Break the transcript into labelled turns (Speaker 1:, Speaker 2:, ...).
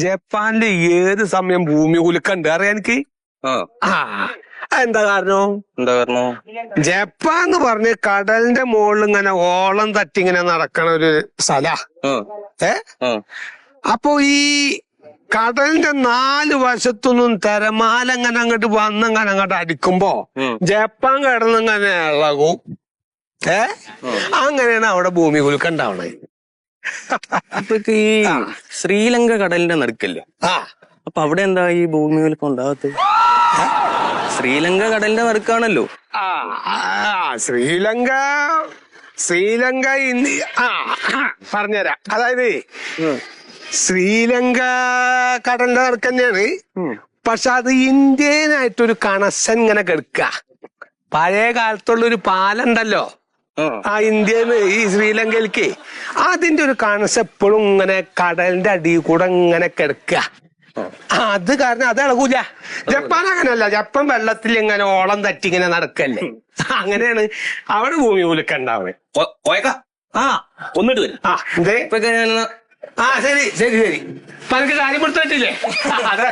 Speaker 1: ജപ്പാനില് ഏത് സമയം ഭൂമി കുലുക്കണ്ട് അറിയാൻ എനിക്ക്. എന്താ കാരണം? ജപ്പാൻ എന്ന് പറഞ്ഞ് കടലിന്റെ മുകളിൽ ഇങ്ങനെ ഓളം തട്ടി ഇങ്ങനെ നടക്കണ ഒരു സ്ഥല. അപ്പൊ ഈ കടലിന്റെ 4 വശത്തുനിന്നും തിരമാല ഇങ്ങനെ അങ്ങോട്ട് വന്നിങ്ങനെ അങ്ങോട്ട് അടിക്കുമ്പോ ജപ്പാൻ കിടന്നിങ്ങനെ ഇളകും. അങ്ങനെയാണ് അവിടെ ഭൂമി കുലുക്കം ഉണ്ടാവണേ.
Speaker 2: ഈ ശ്രീലങ്ക കടലിന്റെ നടുക്കല്ലേ, അപ്പൊ അവിടെ എന്താ ഈ ഭൂമി കുലുക്കം ഉണ്ടാകത്ത്? ശ്രീലങ്ക കടലിന്റെ നടുക്കാണല്ലോ.
Speaker 1: ശ്രീലങ്ക ഇന്ത്യ പറഞ്ഞുതരാം. അതായത് ശ്രീലങ്ക കടലിന്റെ നടുക്ക് തന്നെയാണ്. പക്ഷെ അത് ഇന്ത്യനായിട്ടൊരു കണക്ഷൻ ഇങ്ങനെ കിടക്ക. പഴയ കാലത്തുള്ളൊരു പാലം ഉണ്ടല്ലോ ആ ഇന്ത്യന്ന് ഈ ശ്രീലങ്കയിലേക്ക്, അതിന്റെ ഒരു കണക്ഷൻ എപ്പോഴും ഇങ്ങനെ കടലിന്റെ അടിയിൽ കൂടെ ഇങ്ങനെ കിടക്ക. അത് കാരണം അത് ഇളകൂല. ജപ്പാൻ അങ്ങനെയല്ല. ജപ്പാൻ വെള്ളത്തിൽ ഇങ്ങനെ ഓളം തട്ടി ഇങ്ങനെ നടക്കല്ലേ. അങ്ങനെയാണ് അവിടെ ഭൂമി കുലുക്കം ഉണ്ടാവണേ.
Speaker 2: ഒന്നിട്ട് വരും.
Speaker 1: ശരി ശരി ശരി. പലക്ക് കാര്യം കൊടുത്തിട്ടില്ലേ? അതെ.